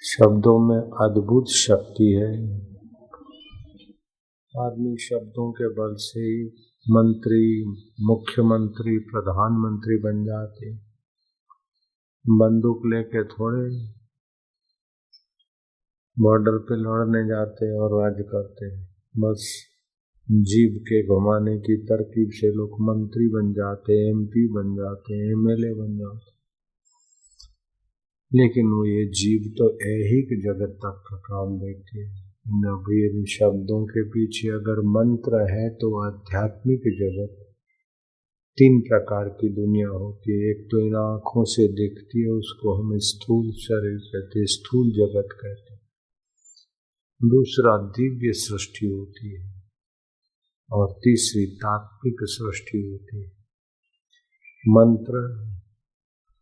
शब्दों में अद्भुत शक्ति है। आदमी शब्दों के बल से ही मंत्री, मुख्यमंत्री, प्रधानमंत्री बन जाते। बंदूक लेके थोड़े बॉर्डर पे लड़ने जाते और राज करते। बस जीभ के घुमाने की तरकीब से लोग मंत्री बन जाते, एमपी बन जाते, एमएलए बन जाते। लेकिन वो ये जीभ तो ऐहिक जगत तक का काम देती है। इन शब्दों के पीछे अगर मंत्र है तो आध्यात्मिक जगत, तीन प्रकार की दुनिया होती है। एक तो इन आंखों से दिखती है, उसको हम स्थूल शरीर कहते, स्थूल जगत कहते। दूसरा दिव्य सृष्टि होती है और तीसरी तात्विक सृष्टि होती है। मंत्र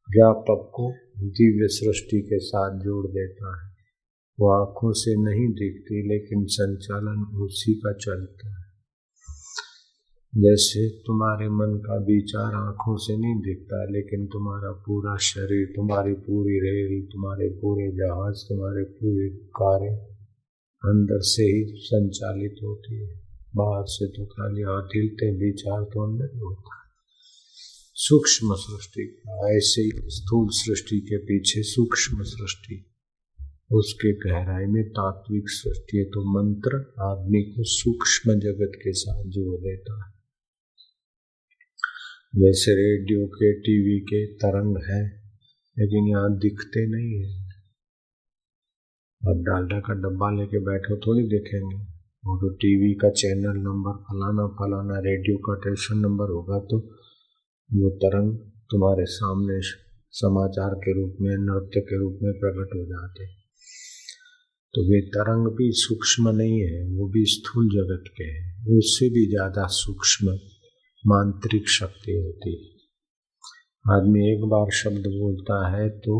व्यापक को दिव्य सृष्टि के साथ जोड़ देता है। वो आंखों से नहीं दिखती लेकिन संचालन उसी का चलता है। जैसे तुम्हारे मन का विचार आंखों से नहीं दिखता लेकिन तुम्हारा पूरा शरीर, तुम्हारी पूरी रेल, तुम्हारे पूरे जहाज, तुम्हारे पूरे कारें अंदर से ही संचालित होती है। बाहर से तो खाली हाथ हिलते, विचार तो अंदर ही होता है। सूक्ष्म सृष्टि का ऐसे ही स्थूल सृष्टि के पीछे सूक्ष्म सृष्टि, उसके गहराई में तात्विक सृष्टि है। तो मंत्र आदमी को सूक्ष्म जगत के साथ जोड़ देता है। जैसे रेडियो के, टीवी के तरंग है लेकिन यहाँ दिखते नहीं है। अब डालडा का डब्बा लेके बैठो थोड़ी देखेंगे। वो तो टीवी का चैनल नंबर फलाना फलाना, रेडियो का स्टेशन नंबर होगा तो वो तरंग तुम्हारे सामने समाचार के रूप में, नृत्य के रूप में प्रकट हो जाते। तो वे तरंग भी सूक्ष्म नहीं है, वो भी स्थूल जगत के हैं। उससे भी ज्यादा सूक्ष्म मांत्रिक शक्ति होती है। आदमी एक बार शब्द बोलता है तो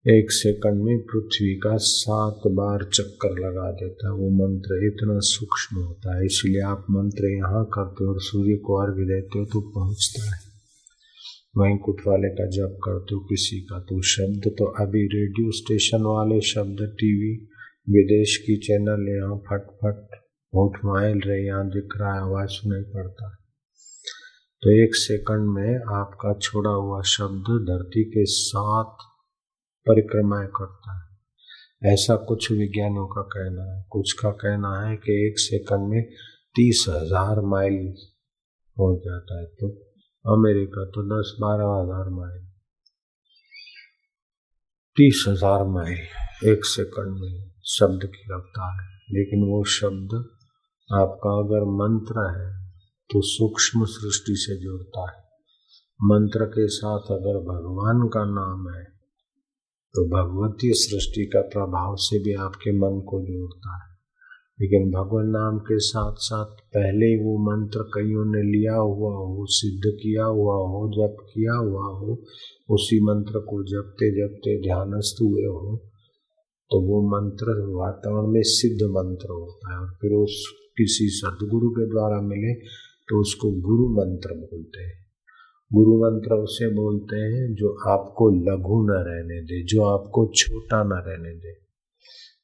1 सेकंड में पृथ्वी का 7 बार चक्कर लगा देता है। वो मंत्र इतना सूक्ष्म होता है। इसलिए आप मंत्र यहाँ करते हो और सूर्य को अर्घ्य देते हो तो पहुँचता है। वैंकुट वाले का जप करते हो किसी का, तो शब्द तो अभी रेडियो स्टेशन वाले शब्द, टीवी विदेश की चैनल यहाँ फट फट होठ माइल रहे, यहाँ दिख रहा है, आवाज सुनाई पड़ता है। तो 1 सेकंड में आपका छोड़ा हुआ शब्द धरती के 7 परिक्रमाएं करता है। ऐसा कुछ विज्ञानियों का कहना है। कुछ का कहना है कि 1 सेकंड में 30,000 माइल हो जाता है। तो अमेरिका तो 10-12 हज़ार माइल, 30,000 माइल 1 सेकंड में शब्द की रफ्तार है। लेकिन वो शब्द आपका अगर मंत्र है तो सूक्ष्म सृष्टि से जुड़ता है। मंत्र के साथ अगर भगवान का नाम है तो भगवतीय सृष्टि का प्रभाव से भी आपके मन को जोड़ता है। लेकिन भगवान नाम के साथ साथ पहले वो मंत्र कईयों ने लिया हुआ हो, सिद्ध किया हुआ हो, जप किया हुआ हो, उसी मंत्र को जपते जपते ध्यानस्थ हुए हो तो वो मंत्र वातावरण में सिद्ध मंत्र होता है। और फिर उस किसी सदगुरु के द्वारा मिले तो उसको गुरु मंत्र बोलते हैं। गुरु मंत्र उसे बोलते हैं जो आपको लघु न रहने दे, जो आपको छोटा न रहने दे।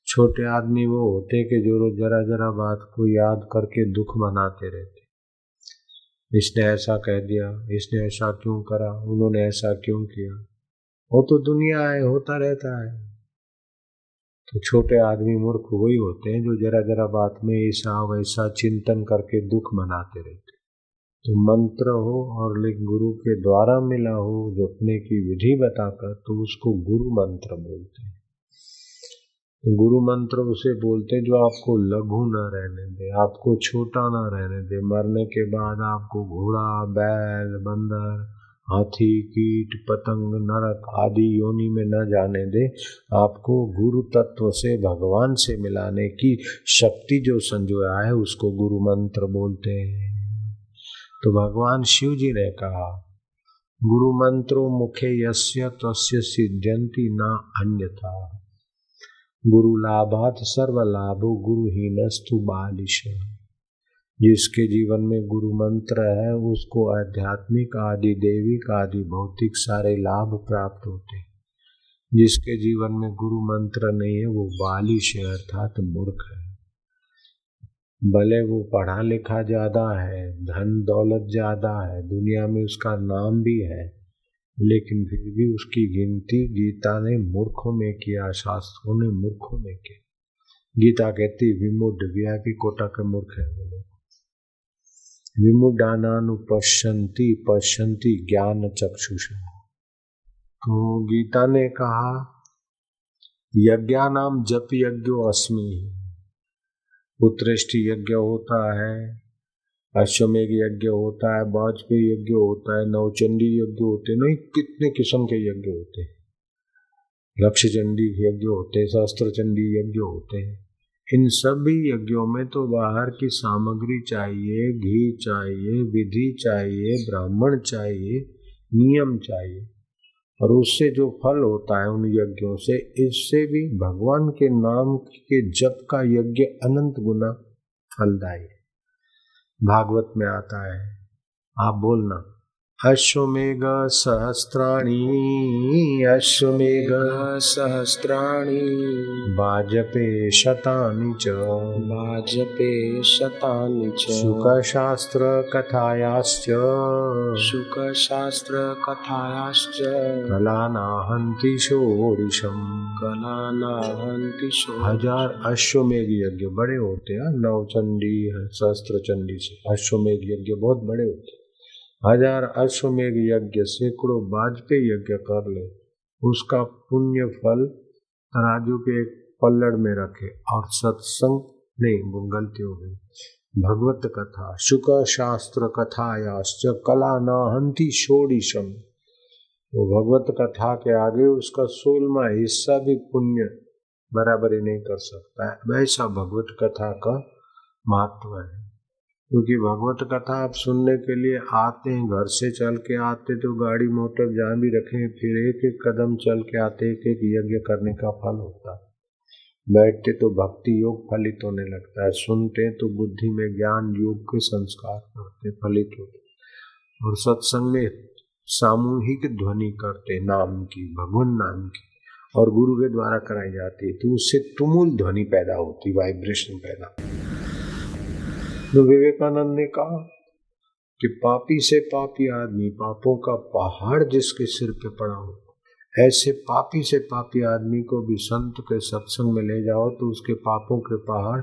छोटे आदमी वो होते कि जो रोज जरा जरा बात को याद करके दुख मनाते रहते। इसने ऐसा कह दिया, इसने ऐसा क्यों करा, उन्होंने ऐसा क्यों किया। वो तो दुनिया है, होता रहता है। तो छोटे आदमी मूर्ख वही होते हैं जो जरा जरा बात में ऐसा वैसा चिंतन करके दुख मनाते रहते। तो मंत्र हो और लेकिन गुरु के द्वारा मिला हो जपने की विधि बताकर तो उसको गुरु मंत्र बोलते हैं। गुरु मंत्र उसे बोलते जो आपको लघु न रहने दे, आपको छोटा न रहने दे। मरने के बाद आपको घोड़ा, बैल, बंदर, हाथी, कीट, पतंग, नरक आदि योनि में न जाने दे। आपको गुरु तत्व से, भगवान से मिलाने की शक्ति जो संजोया है उसको गुरु मंत्र बोलते हैं। तो भगवान शिव जी ने कहा, गुरु मंत्रो मुखे यस्य तस्य सिद्ध्यन्ति न अन्यथा। गुरु लाभात सर्व लाभो गुरुहीनस्तु बालिश। जिसके जीवन में गुरु मंत्र है उसको आध्यात्मिक, आदि दैविक, आदि भौतिक सारे लाभ प्राप्त होते। जिसके जीवन में गुरु मंत्र नहीं है वो बालिश है, अर्थात मूर्ख है। भले वो पढ़ा लिखा ज्यादा है, धन दौलत ज्यादा है, दुनिया में उसका नाम भी है, लेकिन फिर भी उसकी गिनती गीता ने मूर्खों में किया, शास्त्रों ने मूर्खों में किया। गीता कहती विमुड वीआईपी कोटा के मूर्ख है वो लोग। विमुडानानुपश्यन्ति पश्यन्ति ज्ञान चक्षुषा। तो गीता ने कहा यज्ञानाम जप यज्ञो अस्मि। उत्तरेष्टि यज्ञ होता है, अश्वमेघ यज्ञ होता है, वाजपेयी यज्ञ होता है, नवचंडी यज्ञ होते हैं, नहीं कितने किस्म के यज्ञ होते हैं, लक्ष्य चंडी यज्ञ होते हैं, सहस्त्र चंडी यज्ञ होते हैं। इन सभी यज्ञों में तो बाहर की सामग्री चाहिए, घी चाहिए, विधि चाहिए, ब्राह्मण चाहिए, नियम चाहिए, और उससे जो फल होता है उन यज्ञों से, इससे भी भगवान के नाम के जप का यज्ञ अनंत गुना फलदायी। भागवत में आता है, आप बोलना अश्वमेघ सहस्त्राणि, अश्वमेघ सहस्त्राणि, वाजपे शतानि च, वाजपे शतानि च, शुकशास्त्र कथायाश्च, शुकशास्त्र कथायाश्च, कलानाहन्ति षोडशम्, कलानाहन्ति षोडशम्। 1000 अश्वमेघ यज्ञ बड़े होते हैं, नवचंडी सहस्त्र चंडी से अश्वमेघ यज्ञ बहुत बड़े होते हैं। 1000 अश्वमेघ यज्ञ, सैकड़ों वाजपेयी यज्ञ कर ले, उसका पुण्य फल तराजू के एक पल्लड़ में रखे, और सत्संग नहीं, वो गलती हो गई, भगवत कथा, शुक शास्त्र कथायाश्च कलानाहन्ति षोडशम्। वो भगवत कथा के आगे उसका 16वां हिस्सा भी पुण्य बराबरी नहीं कर सकता है, वैसा भगवत कथा का महत्व है। क्योंकि भगवत कथा आप सुनने के लिए आते हैं, घर से चल के आते तो गाड़ी मोटर जहाँ भी रखें, फिर एक एक कदम चल के आते, एक एक यज्ञ करने का फल होता है। बैठते तो भक्ति योग फलित होने लगता है, सुनते तो बुद्धि में ज्ञान योग के संस्कार करते फलित होते, और सत्संग में सामूहिक ध्वनि करते नाम की, भगवान नाम की, और गुरु के द्वारा कराई जाती है, तो उससे तुमुल ध्वनि पैदा होती, वाइब्रेशन पैदा। तो विवेकानंद ने कहा कि पापी से पापी आदमी, पापों का पहाड़ जिसके सिर पे पड़ा हो, ऐसे पापी से पापी आदमी को भी संत के सत्संग में ले जाओ तो उसके पापों के पहाड़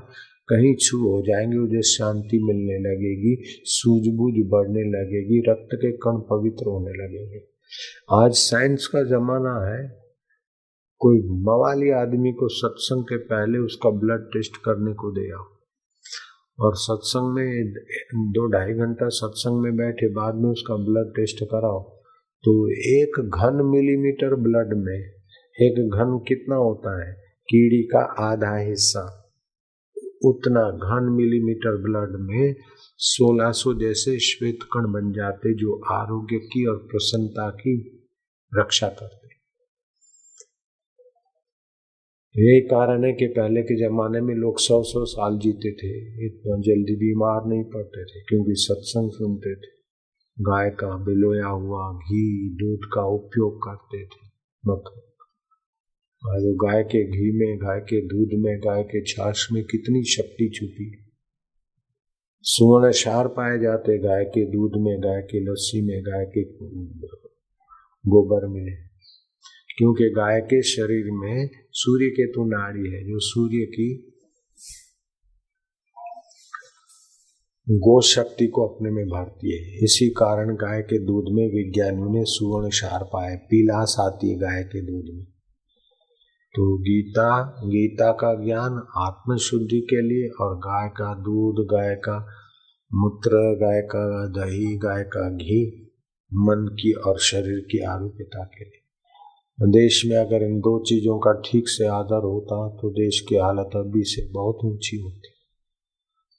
कहीं छू हो जाएंगे, उसे शांति मिलने लगेगी, सूझबूझ बढ़ने लगेगी, रक्त के कण पवित्र होने लगेंगे। आज साइंस का जमाना है, कोई मवाली आदमी को सत्संग के पहले उसका ब्लड टेस्ट करने को दे आओ, और सत्संग में 2-2.5 घंटा सत्संग में बैठे, बाद में उसका ब्लड टेस्ट कराओ, तो 1 घन मिलीमीटर ब्लड में, 1 घन कितना होता है, कीड़ी का आधा हिस्सा, उतना घन मिलीमीटर ब्लड में 1600 जैसे श्वेत कण बन जाते, जो आरोग्य की और प्रसन्नता की रक्षा करते। यही कारण है कि पहले के जमाने में लोग 100-100 साल जीते थे, इतना जल्दी बीमार नहीं पड़ते थे, क्योंकि सत्संग सुनते थे, गाय का बिलोया हुआ घी दूध का उपयोग करते थे। मक्खन, गाय के घी में, गाय के दूध में, गाय के छाछ में कितनी शक्ति छुपी है। सुवर्ण क्षार पाए जाते गाय के दूध में, गाय की लस्सी में, गाय के गोबर में, क्योंकि गाय के शरीर में सूर्य केतु नाड़ी है, जो सूर्य की गो शक्ति को अपने में भरती है। इसी कारण गाय के दूध में विज्ञानियों ने सुवर्ण क्षार पाए, पीलास आती है गाय के दूध में। तो गीता का ज्ञान आत्म शुद्धि के लिए, और गाय का दूध, गाय का मूत्र, गाय का दही, गाय का घी मन की और शरीर की आरोग्यता के लिए। देश में अगर इन 2 चीजों का ठीक से आदर होता तो देश की हालत अभी से बहुत ऊंची होती।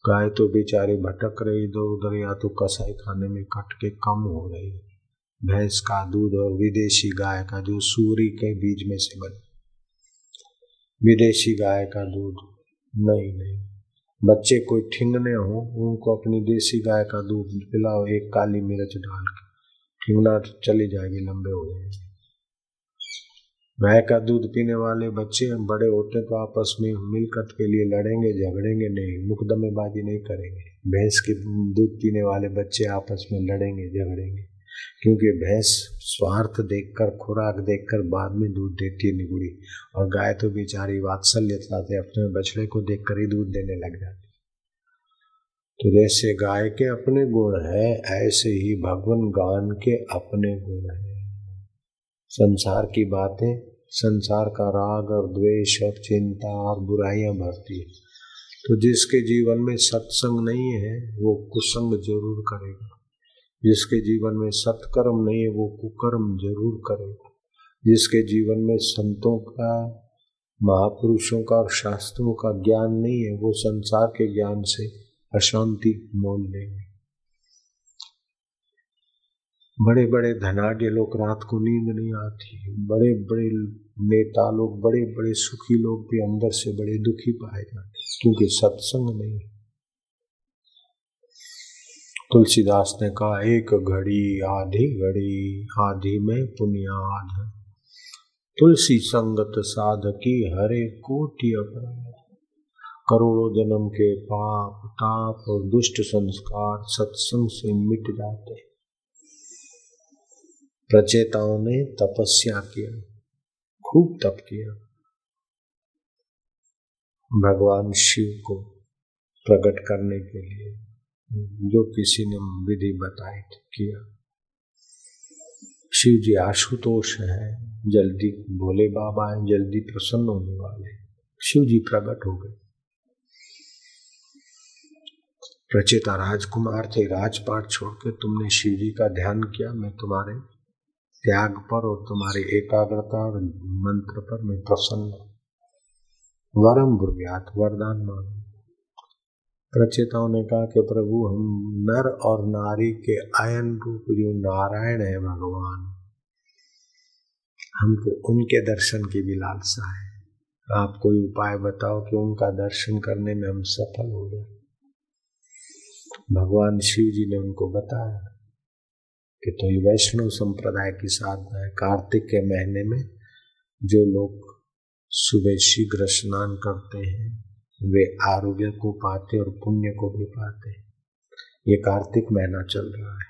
गाय तो बेचारी भटक रही इधर उधर, या तो कसाई खाने में कट के कम हो रही। भैंस का दूध और विदेशी गाय का, जो सूरी के बीज में से बने, विदेशी गाय का दूध नहीं। बच्चे कोई ठिंगने हो, उनको अपनी देसी गाय का दूध पिलाओ, 1 काली मिर्च डाल के, ठिंगना चली जाएगी, लंबे हो जाएंगे। गाय का दूध पीने वाले बच्चे बड़े होते तो आपस में मिलकत के लिए लड़ेंगे, झगड़ेंगे नहीं, मुकदमेबाजी नहीं करेंगे। भैंस के दूध पीने वाले बच्चे आपस में लड़ेंगे, झगड़ेंगे, क्योंकि भैंस स्वार्थ देखकर, खुराक देखकर बाद में दूध देती है निगुड़ी, और गाय तो बेचारी वात्सल्य से अपने बछड़े को देखकर ही दूध देने लग जाती। तो जैसे गाय के अपने गुण है, ऐसे ही भगवान गान के अपने गुण है। संसार की बातें, संसार का राग और द्वेष और चिंता और बुराइयां भरती है। तो जिसके जीवन में सत्संग नहीं है वो कुसंग जरूर करेगा, जिसके जीवन में सत्कर्म नहीं है वो कुकर्म जरूर करेगा, जिसके जीवन में संतों का, महापुरुषों का और शास्त्रों का ज्ञान नहीं है वो संसार के ज्ञान से अशांति मोल लेंगे। बड़े बड़े धनाढ्य लोग रात को नींद नहीं आती, बड़े बड़े नेता लोग, बड़े बड़े सुखी लोग भी अंदर से बड़े दुखी पाए जाते, क्योंकि सत्संग नहीं। तुलसीदास ने कहा, एक घड़ी आधी घड़ी, आधी में पुण्याध, तुलसी संगत साधकी हरे कोटि अपराध। करोड़ों जन्म के पाप ताप और दुष्ट संस्कार सत्संग से मिट जाते। प्रचेताओं ने तपस्या किया, खूब तप किया, भगवान शिव को प्रकट करने के लिए, जो किसी ने विधि बताई थी किया। शिव जी आशुतोष है, जल्दी भोले बाबा हैं, जल्दी प्रसन्न होने वाले। शिव जी प्रकट हो गए। प्रचेता राजकुमार थे, राजपाट छोड़ के तुमने शिव जी का ध्यान किया, मैं तुम्हारे त्याग पर और तुम्हारी एकाग्रता और मंत्र पर मैं प्रसन्न। वरम ब्रुयात, वरदान मांगो। प्रचेताओं ने कहा कि प्रभु हम नर और नारी के अयन रूप जो नारायण है भगवान, हमको उनके दर्शन की भी लालसा है। आप कोई उपाय बताओ कि उनका दर्शन करने में हम सफल हो जाए। भगवान शिव जी ने उनको बताया कि तो ये वैष्णव संप्रदाय की साधना है। कार्तिक के महीने में जो लोग सुबह शीघ्र स्नान करते हैं वे आरोग्य को पाते और पुण्य को भी पाते हैं। ये कार्तिक महीना चल रहा है।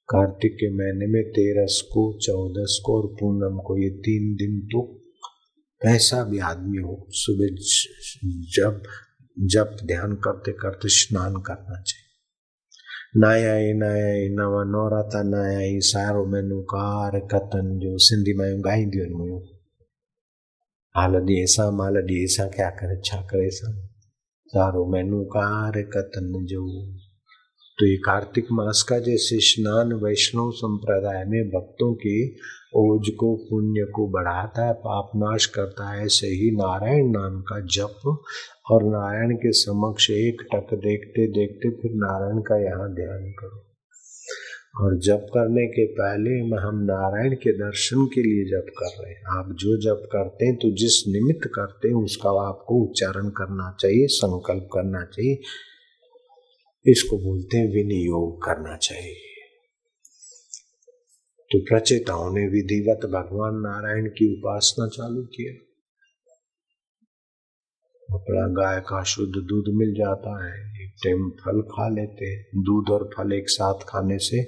कार्तिक के महीने में 13 को, 14 को और पूनम को, ये 3 दिन तो कैसा भी आदमी हो सुबह जब ध्यान करते करते स्नान करना चाहिए। नायाई नवा नौराता नायाई सारो मैनू कार कतन, जो सिंधी में गाई दियो हाल डी ऐसा क्या करे छा करे सारो मैनू कार कतन जो। तो ये कार्तिक मास का जैसे स्नान वैष्णव संप्रदाय में भक्तों की ओज को, पुण्य को बढ़ाता है, पाप नाश करता है, ऐसे ही नारायण नाम का जप और नारायण के समक्ष एक टक देखते देखते फिर नारायण का यहाँ ध्यान करो। और जप करने के पहले हम नारायण के दर्शन के लिए जप कर रहे हैं। आप जो जप करते हैं तो जिस निमित्त करते हैं उसका आपको उच्चारण करना चाहिए, संकल्प करना चाहिए। इसको बोलते हैं विनियोग करना चाहिए। तो प्रचेताओं ने विधिवत भगवान नारायण की उपासना चालू किया। अपना गाय का शुद्ध दूध मिल जाता है, एक टाइम फल खा लेते हैं। दूध और फल एक साथ खाने से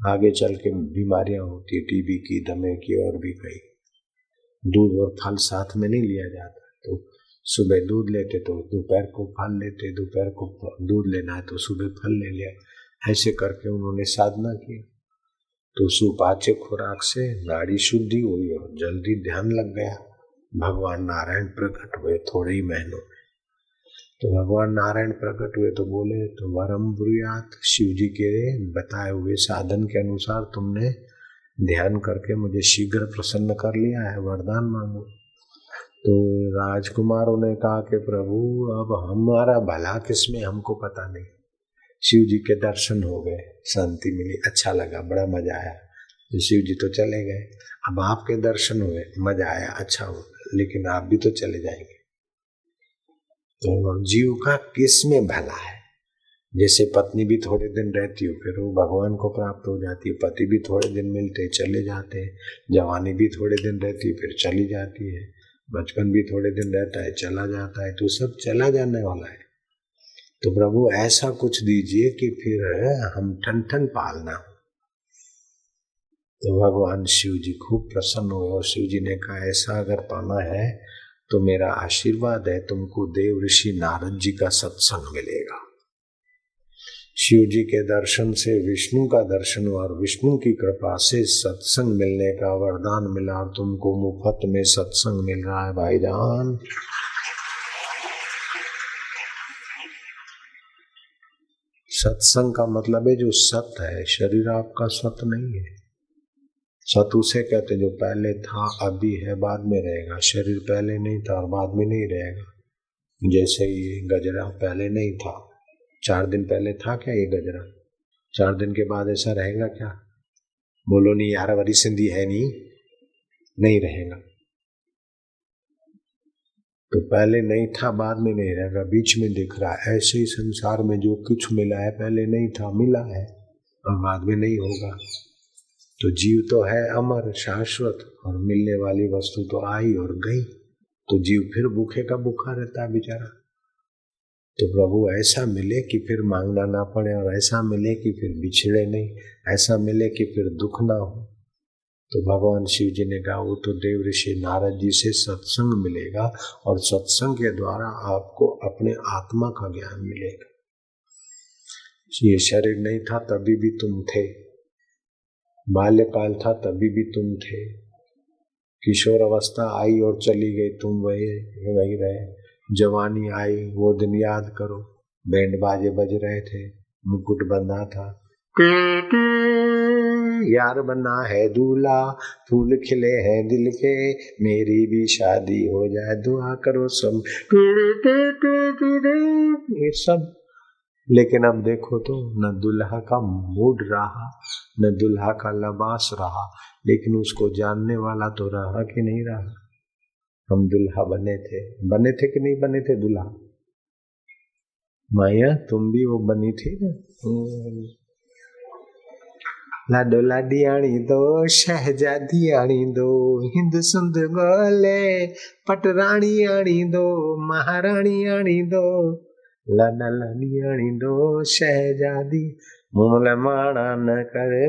आगे चल के बीमारियां होती है, टीबी की, दमे की और भी कई। दूध और फल साथ में नहीं लिया जाता। तो सुबह दूध लेते तो दोपहर को फल लेते, दोपहर को दूध लेना है तो सुबह फल ले लिया। ऐसे करके उन्होंने साधना की। तो सुपाच्य खुराक से नाड़ी शुद्धि हुई और जल्दी ध्यान लग गया। भगवान नारायण प्रकट हुए थोड़े ही महीनों में। तो भगवान नारायण प्रकट हुए तो बोले, तो वरम ब्रुयात, शिव जी के बताए हुए साधन के अनुसार तुमने ध्यान करके मुझे शीघ्र प्रसन्न कर लिया है, वरदान मांगो। तो राजकुमारों ने कहा कि प्रभु अब हमारा भला किसमें हमको पता नहीं। शिव जी के दर्शन हो गए, शांति मिली, अच्छा लगा, बड़ा मजा आया। तो शिव जी तो चले गए, अब आपके दर्शन हुए, मजा आया, अच्छा हो, लेकिन आप भी तो चले जाएंगे। तो जीव का किस में भला है? जैसे पत्नी भी थोड़े दिन रहती हो फिर वो भगवान को प्राप्त हो जाती है, पति भी थोड़े दिन मिलते चले जाते हैं, जवानी भी थोड़े दिन रहती है फिर चली जाती है, बचपन भी थोड़े दिन रहता है चला जाता है, तो सब चला जाने वाला है। तो प्रभु ऐसा कुछ दीजिए कि फिर हम ठन ठन पालना हो। तो भगवान शिव जी खूब प्रसन्न हुए और शिव जी ने कहा ऐसा अगर पाना है तो मेरा आशीर्वाद है, तुमको देव ऋषि नारद जी का सत्संग मिलेगा। शिव जी के दर्शन से विष्णु का दर्शन हुआ और विष्णु की कृपा से सत्संग मिलने का वरदान मिला और तुमको मुफ्त में सत्संग मिल रहा है भाईजान। सत्संग का मतलब है जो सत है, शरीर आपका सत नहीं है। सत उसे कहते जो पहले था अभी है बाद में रहेगा। शरीर पहले नहीं था और बाद में नहीं रहेगा। जैसे ये गजरा पहले नहीं था, 4 दिन पहले था क्या ये गजरा? 4 दिन के बाद ऐसा रहेगा क्या? बोलो नहीं यार, वरी सिंधी है नहीं रहेगा। तो पहले नहीं था बाद में नहीं रहेगा, बीच में दिख रहा है। ऐसे ही संसार में जो कुछ मिला है पहले नहीं था, मिला है और बाद में नहीं होगा। तो जीव तो है अमर शाश्वत और मिलने वाली वस्तु तो आई और गई, तो जीव फिर भूखे का भूखा रहता है बेचारा। तो प्रभु ऐसा मिले कि फिर मांगना ना पड़े और ऐसा मिले कि फिर बिछड़े नहीं, ऐसा मिले कि फिर दुख ना हो। तो भगवान शिव जी ने कहा वो तो देव ऋषि नारद जी से सत्संग मिलेगा और सत्संग के द्वारा आपको अपने आत्मा का ज्ञान मिलेगा। ये शरीर नहीं था तभी भी तुम थे, बाल्यकाल था तभी भी तुम थे, किशोर अवस्था आई और चली गई तुम वही रहे, जवानी आई वो दिन याद करो, बैंड बाजे बज रहे थे, मुकुट बंधा था, यार बना है दूल्हा, फूल खिले हैं दिल के, मेरी भी शादी हो जाए दुआ करो सब, ये सब। लेकिन अब देखो तो न दुल्हा का मूड रहा न दुल्हा का लिबास रहा, लेकिन उसको जानने वाला तो रहा कि नहीं रहा। हम दुल्हा बने थे कि नहीं बने थे दुल्हा? माया तुम भी वो बनी थी ना। लाडो लाडी आणी दो, शहजादी आणी दो, हिंद सुंद गोले, पटरानी आणी दो, महारानी आणी दो, लाडा लाडी आणी दो, शहजादी मुमल माणा न करे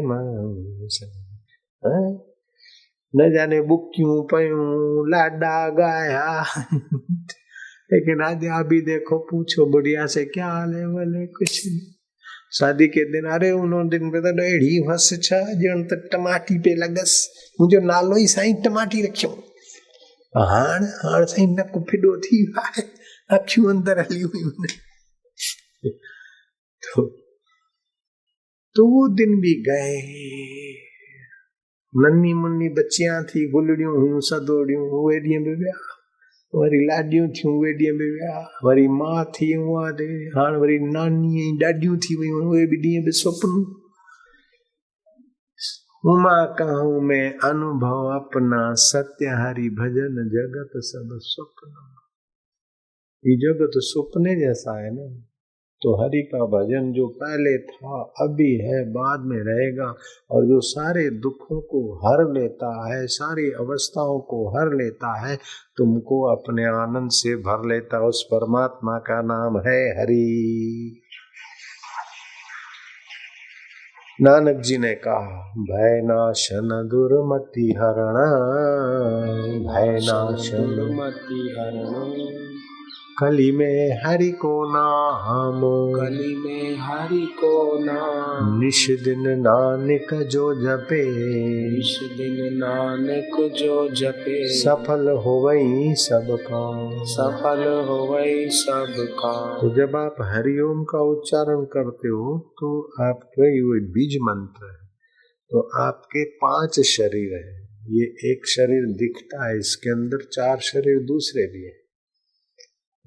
न जाने बुक्यूं पयूं लाडा गाया। लेकिन आज अभी देखो, पूछो बुढ़िया से क्या हाल है, बोले कुछ नहीं। शादी के दिन अरे उन्होंने दिन पे तो एड़ी हस छा जण त टमाटी पे लगस, मुझे नालो ही साईं टमाटी रखियो। हाण साईं नक फिडो थी वाए, अखियूं अंदर हली हुई। तो वो दिन भी गए। नन्ही मुन्नी बच्चियां थी, गुलड़ियूं हुयूं सदोड़ियूं, उहे ॾींहं बि विया। वरी लाॾियूं थियूं उहे ॾींहं बि विया। वरी मां थी उहा ते हाणे वरी नानी ऐं ॾाॾियूं थी वियूं, उहे बि ॾींहं बि सुपनो। उमा कहूं में अनुभव अपना, सत्य हरि भजन जगत सब स्वप्न। ये जगत सुपने जैसा है ना। तो हरि का भजन जो पहले था अभी है बाद में रहेगा, और जो सारे दुखों को हर लेता है, सारी अवस्थाओं को हर लेता है, तुमको अपने आनंद से भर लेता, उस परमात्मा का नाम है हरि। नानक जी ने कहा भय नाशन दुर्मति हरण, भय नाशन दुर्मति हरण, कली में हरि को नाम, कली में हरि को नाम, निश दिन नानक जो जपे, निश दिन नानक जो जपे, सफल होवई सब काम, सफल होवई सब काम। तो जब आप हरिओम का उच्चारण करते हो तो आपके ये बीज मंत्र है। तो आपके 5 शरीर है, ये एक शरीर दिखता है, इसके अंदर 4 शरीर दूसरे भी है,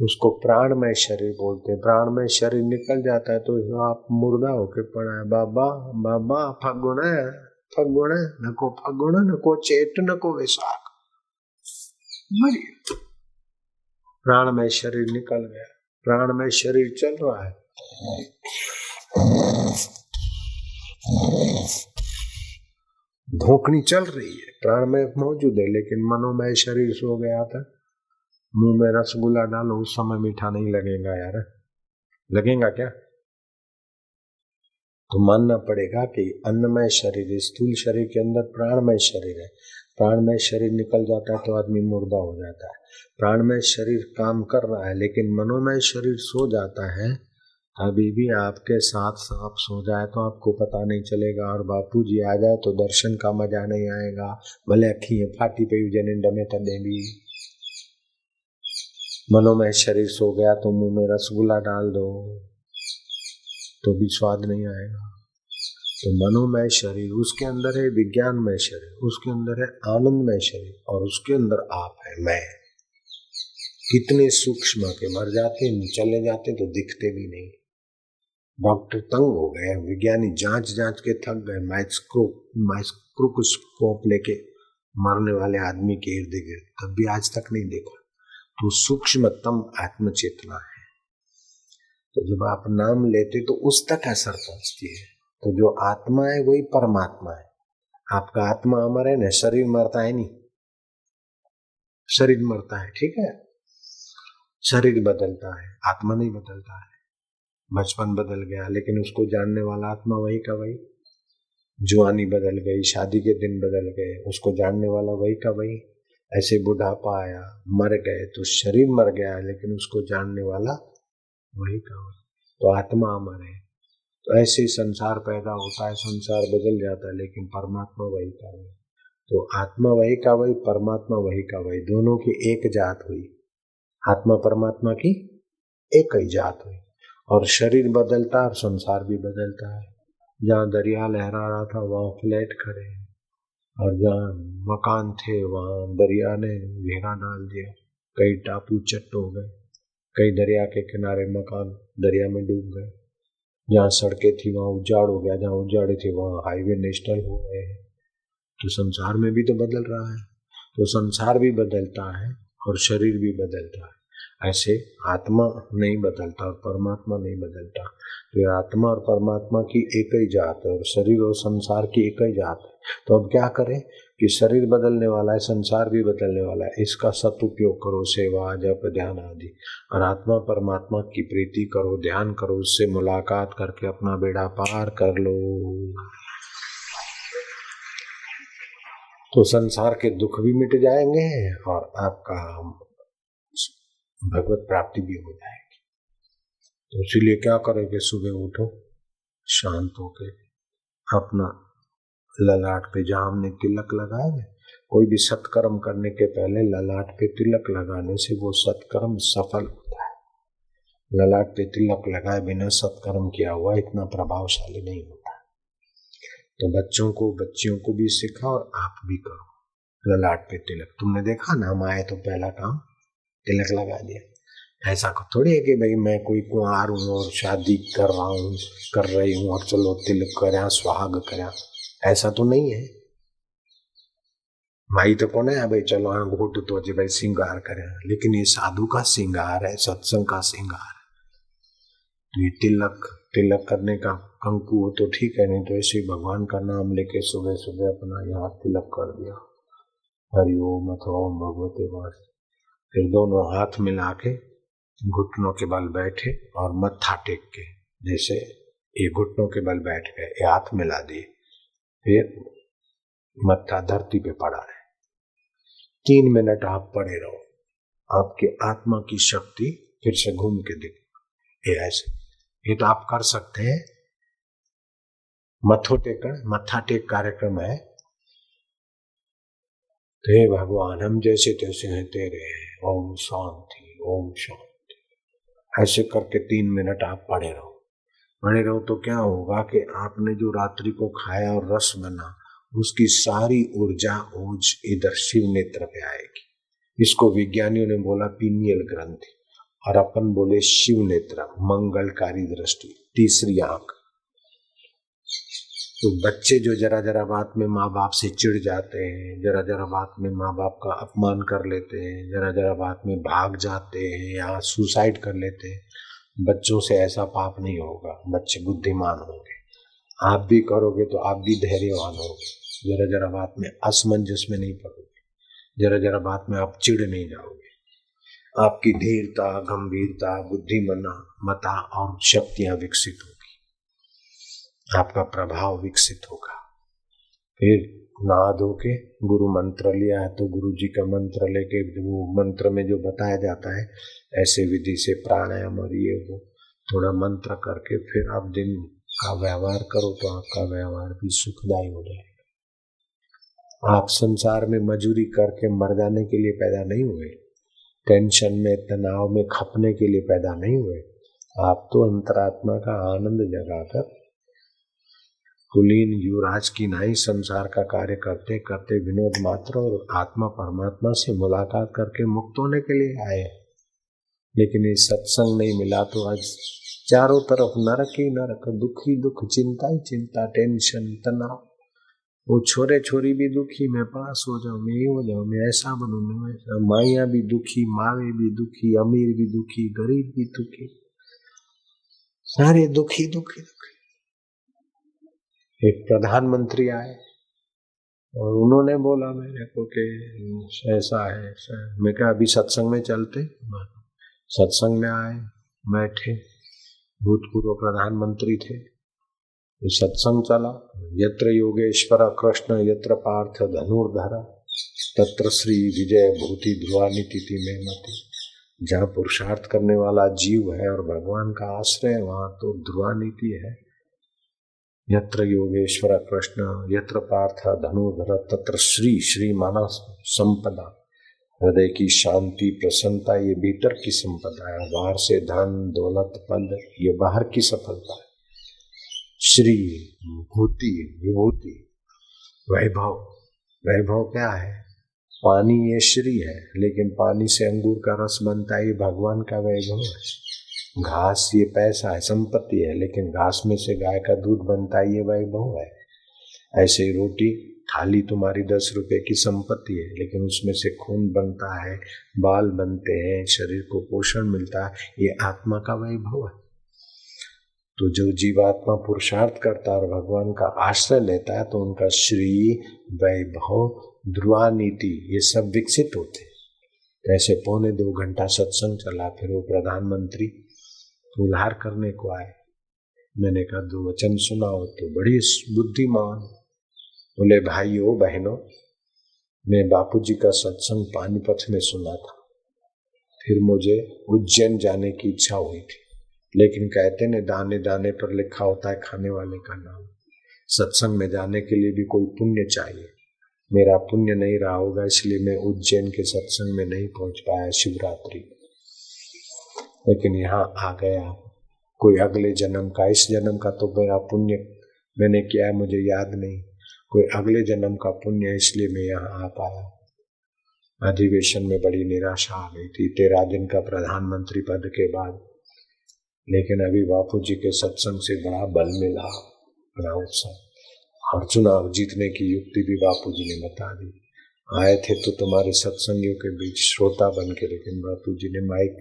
उसको प्राणमय शरीर बोलते हैं। प्राणमय शरीर निकल जाता है तो आप मुर्दा होके पड़ा है। बाबा बाबा फगुण फगुण, नको फगुण नको चेट नको वैशाख, प्राणमय शरीर निकल गया। प्राणमय शरीर चल रहा है, धोखनी चल रही है, प्राणमय मौजूद है, लेकिन मनोमय शरीर सो गया था। मुंह में रसगुल्ला डालो, उस समय मीठा नहीं लगेगा यार, लगेगा क्या? तो मानना पड़ेगा कि अन्नमय शरीर, स्थूल शरीर के अंदर प्राणमय शरीर है। प्राणमय शरीर निकल जाता है तो आदमी मुर्दा हो जाता है। प्राणमय शरीर काम कर रहा है, लेकिन मनोमय शरीर सो जाता है। अभी भी आपके साथ सांप सो जाए तो आपको पता नहीं चलेगा, और बापू जी आ जाए तो दर्शन का मजा नहीं आएगा। भले अखी फाटी पे जने डमे तने भी। मनोमय शरीर सो गया तो मुंह में रसगुल्ला डाल दो तो भी स्वाद नहीं आएगा। तो मनोमय शरीर, उसके अंदर है विज्ञानमय शरीर, उसके अंदर है आनंदमय शरीर, और उसके अंदर आप है मैं। कितने सूक्ष्म के मर जाते, चले जाते तो दिखते भी नहीं। डॉक्टर तंग हो गए, विज्ञानी जांच जांच के थक गए, माइक्रोस्कोप लेके मरने वाले आदमी के इर्द गिर्द, तब भी आज तक नहीं देखा। तो सूक्ष्मतम आत्मचेतना है। तो जब आप नाम लेते तो उस तक असर पहुंचती है। तो जो आत्मा है वही परमात्मा है। आपका आत्मा अमर है ना, शरीर मरता है नहीं, शरीर मरता है, ठीक है, शरीर बदलता है, आत्मा नहीं बदलता है। बचपन बदल गया, लेकिन उसको जानने वाला आत्मा वही का वही। जवानी बदल गई, शादी के दिन बदल गए, उसको जानने वाला वही का वही। ऐसे बुढ़ापा आया, मर गए, तो शरीर मर गया, लेकिन उसको जानने वाला वही का वही। तो आत्मा अमर है। तो ऐसे संसार पैदा होता है, संसार बदल जाता है, लेकिन परमात्मा वही का वही। तो आत्मा वही का वही, परमात्मा वही का वही, दोनों की एक जात हुई। आत्मा परमात्मा की एक ही जात हुई। और शरीर बदलता है और संसार भी बदलता है। जहाँ दरिया लहरा रहा था वहाँ फ्लैट खड़े, और जहाँ मकान थे वहाँ दरिया ने घेरा डाल दिया। कई टापू चट्ट हो गए, कई दरिया के किनारे मकान दरिया में डूब गए। जहाँ सड़कें थी वहाँ उजाड़ हो गया, जहाँ उजाड़े थे वहाँ हाईवे नेशनल हो गए। तो संसार में भी तो बदल रहा है। तो संसार भी बदलता है और शरीर भी बदलता है। ऐसे आत्मा नहीं बदलता और परमात्मा नहीं बदलता। तो आत्मा और परमात्मा की एक ही जात है, और शरीर और संसार की एक ही जात है। तो अब क्या करें कि शरीर बदलने वाला है, संसार भी बदलने वाला है, इसका सदुपयोग करो, सेवा जप ध्यान आदि। और आत्मा परमात्मा की प्रीति करो, ध्यान करो, उससे मुलाकात करके अपना बेड़ा पार कर लो। तो संसार के दुख भी मिट जाएंगे और आपका भगवत प्राप्ति भी हो जाएगी। तो इसीलिए क्या करोगे, सुबह उठो, शांत होके अपना ललाट पे जहाँ हमने तिलक लगाया, कोई भी सत्कर्म करने के पहले ललाट पे तिलक लगाने से वो सत्कर्म सफल होता है। ललाट पे तिलक लगाए बिना सत्कर्म किया हुआ इतना प्रभावशाली नहीं होता। तो बच्चों को, बच्चियों को भी सिखाओ और आप भी करो ललाट पे तिलक। तुमने देखा ना, हम आए तो पहला काम तिलक लगा दिया। ऐसा थोड़ी है कि भाई मैं कोई कुंवार हूँ और शादी कर रहा हूँ, कर रही हूँ और चलो तिलक करा, सुहाग करा, ऐसा तो नहीं है। माई तो कौन है भाई, चलो हाँ घोट तो अजय भाई श्रृंगार करें, लेकिन ये साधु का श्रृंगार है, सत्संग का श्रृंगार है। तो ये तिलक करने का कंकु हो तो ठीक है, नहीं तो ऐसे भगवान का नाम लेके सुबह सुबह अपना यहाँ तिलक कर दिया, हरिओम अथवा ओम भगवते वास। फिर दोनों हाथ मिला के घुटनों के बल बैठे और मत्था टेक के, जैसे ये घुटनों के बल बैठ गए, ये हाथ मिला दिए, फिर मत्था धरती पे पड़ा रहे। 3 मिनट आप पड़े रहो, आपके आत्मा की शक्ति फिर से घूम के दिख। ये ऐसे, ये तो आप कर सकते हैं। मत्था टेक कार्यक्रम है। हे भगवान, हम जैसे तैसे हैं तेरे, ओम शांति ओम शांति। ऐसे करके 3 मिनट आप पड़े रहो तो क्या होगा कि आपने जो रात्रि को खाया और रस बना, उसकी सारी ऊर्जा ओज इधर शिव नेत्र पे आएगी। इसको विज्ञानियों ने बोला पीनियल ग्रंथि, और अपन बोले शिव नेत्र, मंगलकारी दृष्टि, तीसरी आंख। तो बच्चे जो जरा जरा बात में माँ बाप से चिढ़ जाते हैं, जरा जरा बात में माँ बाप का अपमान कर लेते हैं, जरा जरा बात में भाग जाते हैं या सुसाइड कर लेते हैं, बच्चों से ऐसा पाप नहीं होगा, बच्चे बुद्धिमान होंगे। आप भी करोगे तो आप भी धैर्यवान होगे, जरा जरा बात में असमंजस में नहीं पड़ोगे, जरा जरा बात में आप चिढ़ नहीं जाओगे। आपकी धीरता, गंभीरता, बुद्धिमत्ता और शक्तियां विकसित होगी, आपका प्रभाव विकसित होगा। फिर नहा धो के गुरु मंत्र लिया है तो गुरु जी का मंत्र लेके वो मंत्र में जो बताया जाता है ऐसे विधि से प्राणायाम और ये वो थोड़ा मंत्र करके फिर आप दिन का व्यवहार करो तो आपका व्यवहार भी सुखदायी हो जाएगा। आप संसार में मजूरी करके मर जाने के लिए पैदा नहीं हुए, टेंशन में तनाव में खपने के लिए पैदा नहीं हुए। आप तो अंतरात्मा का आनंद जगाकर कुलीन युवराज की नाई संसार का कार्य करते करते विनोद मात्र और आत्मा परमात्मा से मुलाकात करके मुक्त होने के लिए आए। लेकिन ये सत्संग नहीं मिला तो आज चारों तरफ नरक ही नरक, दुख ही दुख, चिंता ही चिंता, टेंशन, तनाव। वो छोरे छोरी भी दुखी, मैं पास हो जाऊं, मैं ये हो जाऊं, मैं ऐसा बनूं, मैं वैसा। माइया भी दुखी, मावे भी दुखी, अमीर भी दुखी, गरीब भी दुखी, सारे दुखी दुखी दुखी। एक प्रधानमंत्री आए और उन्होंने बोला मेरे को कि ऐसा है ऐसा है। मैं कहा अभी सत्संग में चलते। सत्संग में आए, बैठे, भूतपूर्व प्रधानमंत्री थे, सत्संग चला। यत्र योगेश्वर कृष्ण यत्र पार्थ धनुर्धर तत्र श्री विजय भूति ध्रुवानीति में मति। जहाँ पुरुषार्थ करने वाला जीव है और भगवान का आश्रय है वहां तो ध्रुवानीति है। यत्र योगेश्वर कृष्ण यत्र पार्थ धनुर्धर तत्र श्री, श्री माना संपदा, हृदय की शांति प्रसन्नता, ये भीतर की संपदा है। बाहर से धन दौलत पद ये बाहर की सफलता है। श्री भूति विभूति वैभव, वैभव क्या है? पानी ये श्री है, लेकिन पानी से अंगूर का रस बनता है, ये भगवान का वैभव है। घास ये पैसा है, संपत्ति है, लेकिन घास में से गाय का दूध बनता है, ये वैभव है। ऐसे ही रोटी थाली तुम्हारी 10 रुपए की संपत्ति है, लेकिन उसमें से खून बनता है, बाल बनते हैं, शरीर को पोषण मिलता है, ये आत्मा का वैभव है। तो जो जीवात्मा पुरुषार्थ करता है और भगवान का आश्रय लेता है तो उनका श्री, वैभव, ध्रुवानीति ये सब विकसित होते। ऐसे 1.25 घंटा सत्संग चला। फिर वो प्रधानमंत्री उद्धार करने को आए। मैंने कहा 2 वचन सुनाओ तो बड़ी बुद्धिमान। बोले भाइयों बहनों, मैं बापूजी का सत्संग पानीपत में सुना था, फिर मुझे उज्जैन जाने की इच्छा हुई थी, लेकिन कहते ने दाने दाने पर लिखा होता है खाने वाले का नाम। सत्संग में जाने के लिए भी कोई पुण्य चाहिए। मेरा पुण्य नहीं रहा होगा, इसलिए मैं उज्जैन के सत्संग में नहीं पहुंच पाया शिवरात्रि, लेकिन यहाँ आ गया। कोई अगले जन्म का, इस जन्म का तो मेरा पुण्य मैंने किया है मुझे याद नहीं, कोई अगले जन्म का पुण्य, इसलिए मैं यहाँ आ पाया। अधिवेशन में बड़ी निराशा आ गई थी 13 दिन का प्रधानमंत्री पद के बाद, लेकिन अभी बापूजी के सत्संग से बड़ा बल मिला, बड़ा उत्साह। और चुनाव जीतने की युक्ति भी बापूजी ने बता दी। आए थे तो तुम्हारे सत्संगियों के बीच श्रोता बन के, लेकिन बापूजी ने माइक,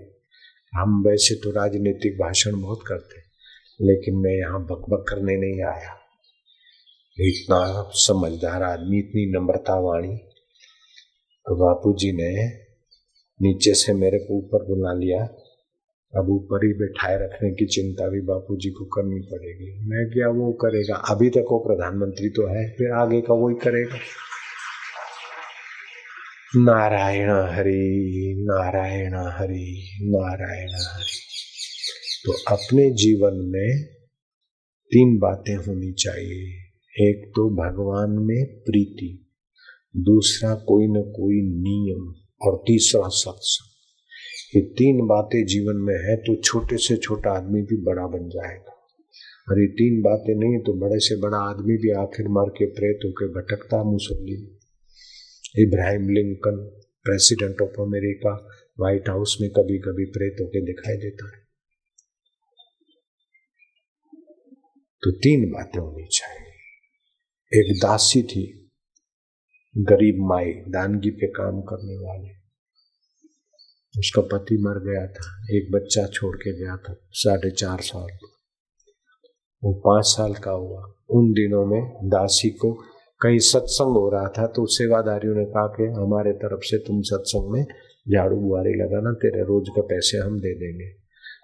हम वैसे तो राजनीतिक भाषण बहुत करते, लेकिन मैं यहाँ बकबक करने नहीं आया। इतना समझदार आदमी, इतनी नम्रता वाणी। तो बापूजी ने नीचे से मेरे को ऊपर बुला लिया। अब ऊपर ही बैठाए रखने की चिंता भी बापूजी को करनी पड़ेगी। मैं क्या वो करेगा, अभी तक वो प्रधानमंत्री तो है, फिर आगे का वही करेगा। नारायण हरि नारायण हरि नारायण हरि। तो अपने जीवन में 3 बातें होनी चाहिए। एक तो भगवान में प्रीति, दूसरा कोई न कोई नियम, और तीसरा सत्संग। ये 3 बातें जीवन में है तो छोटे से छोटा आदमी भी बड़ा बन जाएगा। और ये 3 बातें नहीं तो बड़े से बड़ा आदमी भी आखिर मार के प्रेत होकर भटकता। Mussolini, Ibrahim Lincoln, president of America, white house में कभी कभी प्रेत होकर दिखाई देता है। तो 3 बातें होनी चाहिए। एक दासी थी, गरीब माई, दानगी पे काम करने वाले, उसका पति मर गया था, एक बच्चा छोड़ के गया था 4.5 साल। वो 5 साल का हुआ। उन दिनों में दासी को कहीं सत्संग हो रहा था तो सेवादारियों ने कहा कि हमारे तरफ से तुम सत्संग में झाड़ू बुआरी लगाना, तेरे रोज के पैसे हम दे देंगे।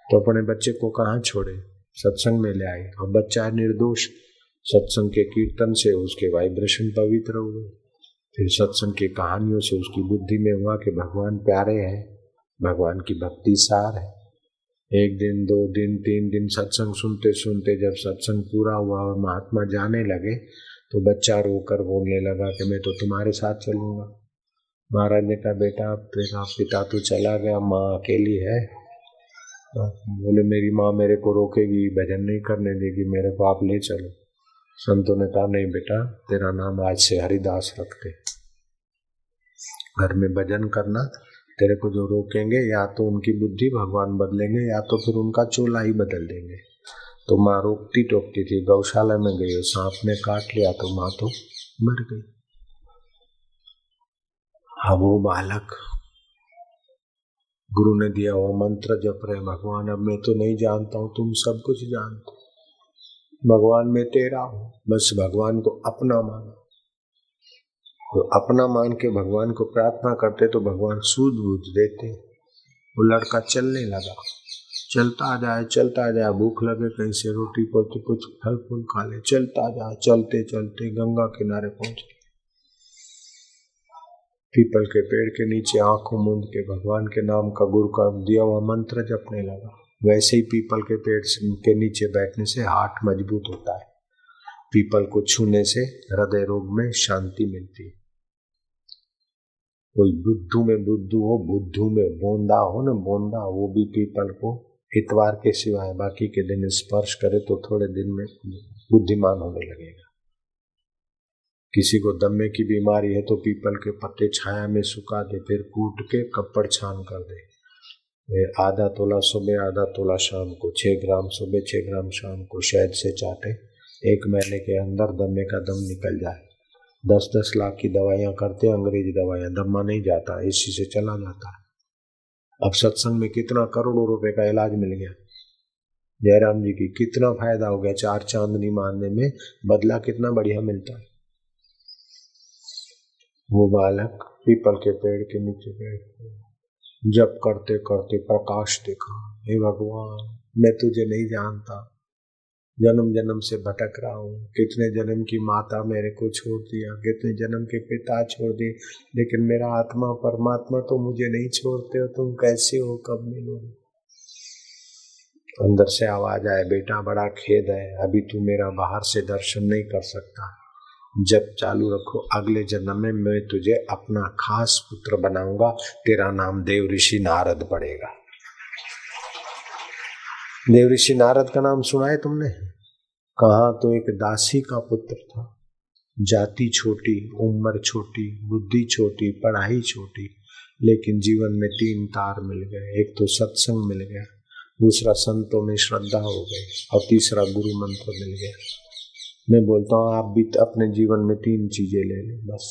तो अपने बच्चे को कहाँ छोड़े, सत्संग में ले आए। अब बच्चा निर्दोष, सत्संग के कीर्तन से उसके वाइब्रेशन पवित्र हुए, फिर सत्संग की कहानियों से उसकी बुद्धि में हुआ कि भगवान प्यारे हैं, भगवान की भक्ति सार है। 1 दिन 2 दिन 3 दिन सत्संग सुनते सुनते जब सत्संग पूरा हुआ और महात्मा जाने लगे तो बच्चा रोकर बोलने लगा कि मैं तो तुम्हारे साथ चलूंगा। महाराज ने कहा बेटा तेरा पिता तो चला गया, माँ अकेली है। बोले मेरी माँ मेरे को रोकेगी, भजन नहीं करने देगी, मेरे को आप ले चलो। संतों ने कहा नहीं बेटा, तेरा नाम आज से हरिदास रखते, घर में भजन करना। तेरे को जो रोकेंगे या तो उनकी बुद्धि भगवान बदलेंगे या तो फिर उनका चोला ही बदल देंगे। तो माँ रोकती टोकती थी। गौशाला में गई, सांप ने काट लिया तो माँ तो मर गई। अब वो बालक गुरु ने दिया वो मंत्र जप रहे, भगवान अब मैं तो नहीं जानता हूँ, तुम सब कुछ जानते हो, भगवान मैं तेरा हूँ, बस भगवान को अपना मानो। तो अपना मान के भगवान को प्रार्थना करते तो भगवान सूझ बूझ देते। वो लड़का चलने लगा, चलता जाए, भूख लगे कहीं से रोटी पोटी कुछ फल फूल खा ले, चलता जाए। चलते चलते गंगा किनारे पहुंच गए। पीपल के पेड़ के नीचे आंखों मूंद के भगवान के नाम का गुरु का दिया हुआ मंत्र जपने लगा। वैसे ही पीपल के पेड़ के नीचे बैठने से हार्ट मजबूत होता है, पीपल को छूने से हृदय रोग में शांति मिलती है। कोई बुद्धू में बुद्धू हो, बुद्धू में बोंदा हो न बोंदा, वो भी पीपल को इतवार के सिवाय बाकी के दिन स्पर्श करे तो थोड़े दिन में बुद्धिमान होने लगेगा। किसी को दमे की बीमारी है तो पीपल के पत्ते छाया में सुखा दे, फिर कूट के कपड़ छान कर दे। आधा तोला सुबह आधा तोला शाम को, 6 ग्राम सुबह 6 ग्राम शाम को शहद से चाटे, 1 महीने के अंदर दमे का दम निकल जाए। 10-10 लाख की दवाइयां करते, अंग्रेजी दवाइयां, दमा नहीं जाता, इसी से चला जाता है। अब सत्संग में कितना करोड़ों रुपए का इलाज मिल गया। जयराम जी की कितना फायदा हो गया, 4 चांदनी मारने में बदला कितना बढ़िया मिलता है। वो बालक पीपल के पेड़ के नीचे बैठ जप करते करते प्रकाश देखा। हे भगवान मैं तुझे नहीं जानता, जन्म जन्म से भटक रहा हूँ, कितने जन्म की माता मेरे को छोड़ दिया, कितने जन्म के पिता छोड़ दिए, लेकिन मेरा आत्मा परमात्मा तो मुझे नहीं छोड़ते हो, तुम कैसे हो, कब मिलोगे। अंदर से आवाज आए, बेटा बड़ा खेद है, अभी तू मेरा बाहर से दर्शन नहीं कर सकता, जब चालू रखो, अगले जन्म में मैं तुझे अपना खास पुत्र बनाऊंगा, तेरा नाम देव ऋषि नारद पड़ेगा। देव ऋषि नारद का नाम सुना है तुमने? कहा तो एक दासी का पुत्र था, जाति छोटी, उम्र छोटी, बुद्धि छोटी, पढ़ाई छोटी, लेकिन जीवन में 3 तार मिल गए। एक तो सत्संग मिल गया, दूसरा संतों में श्रद्धा हो गई और तीसरा गुरु मंत्र मिल गया। मैं बोलता हूँ आप भी अपने जीवन में 3 चीजें ले लें बस।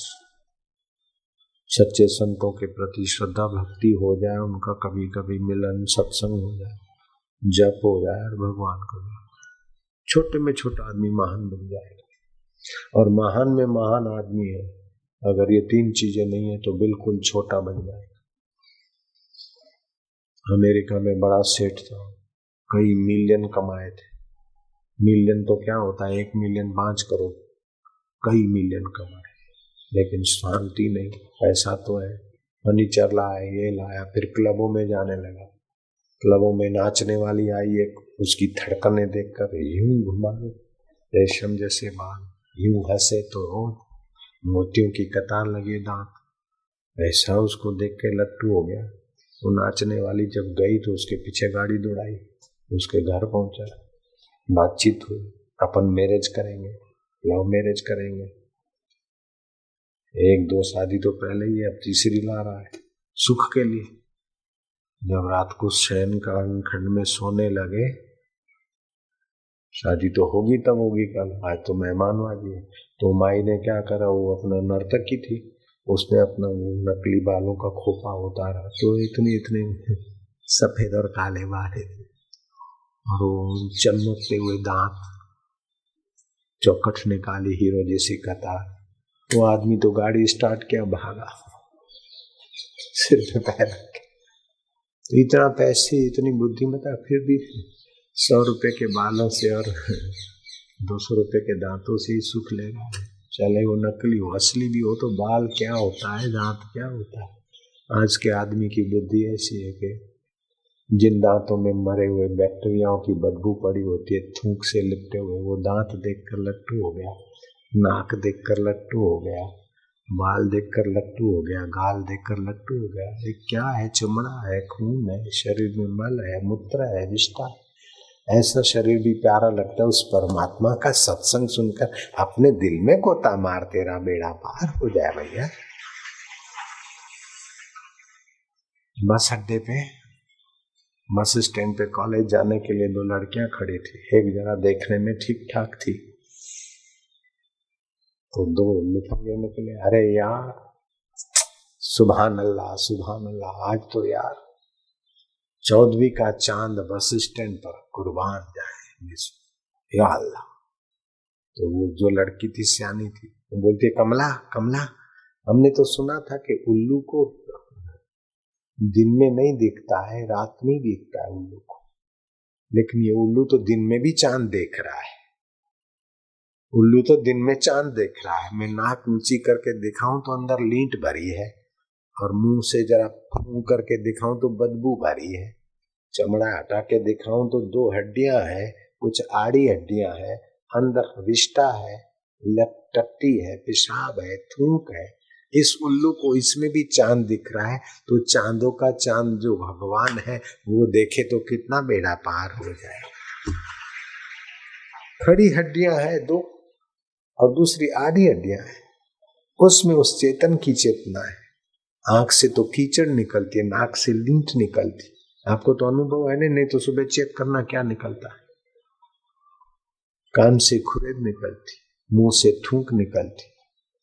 सच्चे संतों के प्रति श्रद्धा भक्ति हो जाए, उनका कभी कभी मिलन सत्संग हो जाए, जप हो जाए और भगवान को छोटे में छोटा आदमी महान बन जाएगा। और महान में महान आदमी है, अगर ये 3 चीजें नहीं है तो बिल्कुल छोटा बन जाएगा। अमेरिका में बड़ा सेठ था, कई मिलियन कमाए थे। मिलियन तो क्या होता है, 1 मिलियन 5 करोड़, कई मिलियन कमाए, लेकिन शांति नहीं। पैसा तो है, फर्नीचर लाया, ये लाया, फिर क्लबों में जाने लगा। क्लबों में नाचने वाली आई एक, उसकी धड़कने देखकर यूं घुमा, रेशम जैसे बाल, यूं हंसे तो होंठ, मोतियों की कतार लगे दांत, ऐसा उसको देख के लट्टू हो गया। वो नाचने वाली जब गई तो उसके पीछे गाड़ी दौड़ाई, उसके घर पहुंचा, बातचीत हुई, अपन मैरिज करेंगे, लव मैरिज करेंगे। 1-2 शादी तो पहले ही, अब तीसरी ला रहा है सुख के लिए। जब रात को शयन का खंड में सोने लगे, शादी तो होगी तब होगी कल, आज तो मेहमानबाजी है। तो माई ने क्या करा, वो अपना नर्तकी थी, उसने अपना वो नकली बालों का खोपा उतारा तो इतने इतने सफेद और काले बाल थे और वो चमकते हुए दांत, चौखट निकाली हीरो जैसी कतार। वो आदमी तो गाड़ी स्टार्ट किया, भागा सिर पे पैर रखे। तो इतना पैसे, इतनी बुद्धिमत्ता, फिर भी 100 रुपए के बालों से और 200 रुपए के दांतों से ही सुख लेगा। चले वो नकली हो असली भी हो तो बाल क्या होता है, दांत क्या होता है। आज के आदमी की बुद्धि ऐसी है कि जिन दांतों में मरे हुए बैक्टीरियाओं की बदबू पड़ी होती है, थूक से लिपटे हुए, वो दांत देखकर लट्टू हो गया, नाक देखकर लट्टू हो गया, बाल देखकर लट्टू हो गया, गाल देखकर लट्टू हो गया। ये क्या है? चमड़ा है, खून है, शरीर में मल है, मूत्र है, विष्ठा है। ऐसा शरीर भी प्यारा लगता है उस परमात्मा का सत्संग सुनकर। अपने दिल में गोता मार, तेरा बेड़ा पार हो जाए भैया। बस अड्डे पे, बस स्टैंड पे कॉलेज जाने के लिए 2 लड़कियां खड़ी थी। एक जरा देखने में ठीक ठाक थी तो 2 लुफंगे निकले। अरे यार, सुभान अल्लाह सुभान अल्लाह, आज तो यार 14वीं का चांद बस स्टैंड पर कुर्बान जाए, या अल्लाह। तो वो जो लड़की थी सियानी थी, वो बोलती है, कमला कमला, हमने तो सुना था कि उल्लू को दिन में नहीं दिखता है, रात में दिखता है उल्लू को, लेकिन ये उल्लू तो दिन में भी चांद देख रहा है। उल्लू तो दिन में चांद देख रहा है। मैं नाक ऊंची करके दिखाऊं तो अंदर लींट भरी है, और मुंह से जरा फूं करके दिखाऊं तो बदबू भरी है। चमड़ा हटा के दिखाऊं तो 2 हड्डियां हैं, कुछ आड़ी हड्डियां हैं, अंदर विष्ठा है, टट्टी है, पेशाब है, थूक है। इस उल्लू को इसमें भी चांद दिख रहा है, तो चांदों का चांद जो भगवान है वो देखे तो कितना बेड़ा पार हो जाए। खड़ी हड्डियां है 2 और दूसरी आधी हड्डियां है, उसमें उस चेतन की चेतना है। आंख से तो कीचड़ निकलती है, नाक से लींट निकलती। आपको तो अनुभव है नहीं तो सुबह चेक करना क्या निकलता है। कान से खुरेद निकलती, मुंह से थूक निकलती,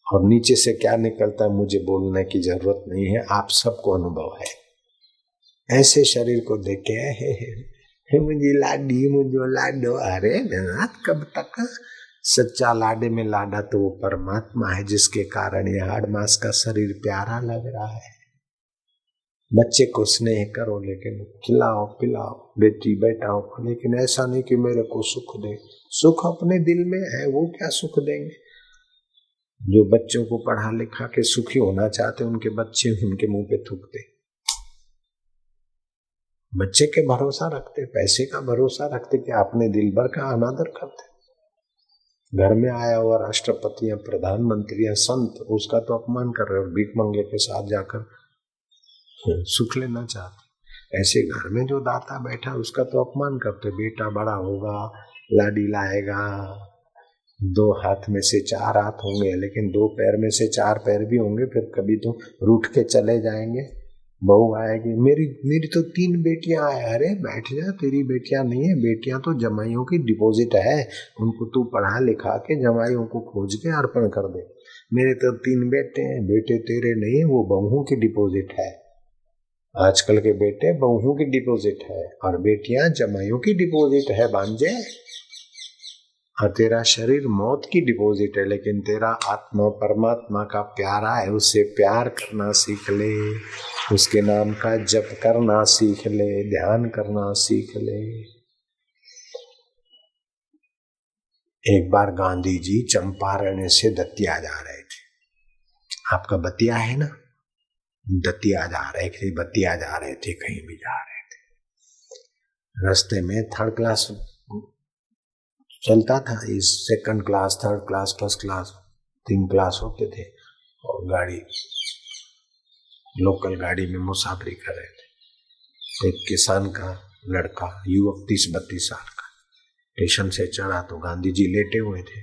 और नीचे से क्या निकलता है मुझे बोलने की जरूरत नहीं है, आप सबको अनुभव है। ऐसे शरीर को देखे मुझे लाडी, मुझे लाडो। अरे कब तक? सच्चा लाडे में लाडा तो वो परमात्मा है, जिसके कारण ये हाड़ मास का शरीर प्यारा लग रहा है। बच्चे को स्नेह करो, लेकिन खिलाओ पिलाओ, बेटी बेटाओ, लेकिन ऐसा नहीं कि मेरे को सुख दे। सुख अपने दिल में है, वो क्या सुख देंगे। जो बच्चों को पढ़ा लिखा के सुखी होना चाहते, उनके बच्चे उनके मुंह पे थूकते। बच्चे के भरोसा रखते, पैसे का भरोसा रखते, कि अपने दिल भर का अनादर करते। घर में आया हुआ राष्ट्रपति या प्रधानमंत्री या संत, उसका तो अपमान कर रहे, और भीख मंगे के साथ जाकर सुख लेना चाहते। ऐसे घर में जो दाता बैठा उसका तो अपमान करते। बेटा बड़ा होगा, लाडी लाएगा, 2 हाथ में से 4 हाथ होंगे, लेकिन 2 पैर में से 4 पैर भी होंगे, फिर कभी तो रूठ के चले जाएंगे। बहू आएगी, मेरी तो 3 बेटियां आए। अरे बैठ जा, तेरी बेटियां नहीं है, बेटियां तो जमाइयों की डिपॉजिट है, उनको तू पढ़ा लिखा के जमाइयों को खोज के अर्पण कर दे। मेरे तो 3 बेटे हैं, बेटे तेरे नहीं है, वो बहुओं की डिपॉजिट है। आजकल के बेटे बहुओं की डिपॉजिट है, और बेटियां जमाइयों की डिपॉजिट है भांजे। और तेरा शरीर मौत की डिपॉजिट है, लेकिन तेरा आत्मा परमात्मा का प्यारा है, उससे प्यार करना सीख ले, उसके नाम का जप करना सीख ले, ध्यान करना सीख ले। एक बार गांधी जी चंपारण से दतिया जा रहे थे। आपका बतिया है ना, दतिया जा रहे थे, बतिया जा रहे थे, कहीं भी जा रहे थे। रास्ते में 3rd क्लास चलता था, इस 2nd class, 3rd class, 1st class, 3 class होते थे, और गाड़ी लोकल गाड़ी में मुसाफरी कर रहे थे। एक किसान का लड़का, युवक 30-32 साल का, स्टेशन से चढ़ा तो गांधी जी लेटे हुए थे।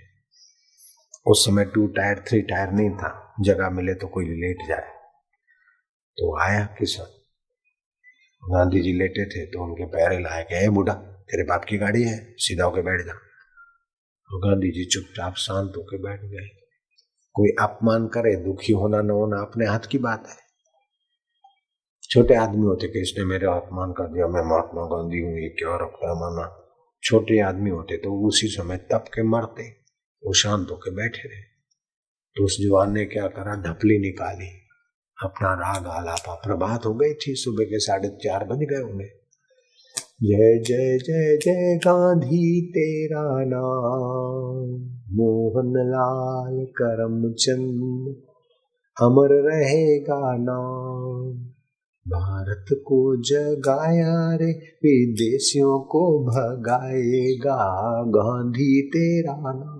उस समय 2 टायर 3 टायर नहीं था, जगह मिले तो कोई लेट जाए। तो आया किसान, गांधी जी लेटे थे तो उनके पैर हिलाए कि ए बूढ़ा, तेरे बाप की गाड़ी है, सीधा होके बैठ जा। तो गांधी जी चुपचाप शांत होके बैठ गए। कोई अपमान करे, दुखी होना न होना अपने हाथ की बात है। छोटे आदमी होते कि इसने मेरे अपमान कर दिया, मैं महात्मा गांधी हूं, ये क्या रखता है माना। छोटे आदमी होते तो उसी समय तप के मरते, वो शांत होके बैठे रहे। तो उस जवान ने क्या करा, ढपली निकाली, अपना राग आलापा। प्रभात हो गई थी, सुबह के 4:30 बज गए उन्हें। जय जय जय जय गांधी तेरा नाम, मोहनलाल करमचंद अमर रहेगा नाम। भारत को जगाया रे, विदेशियों को भगाएगा, गांधी तेरा नाम।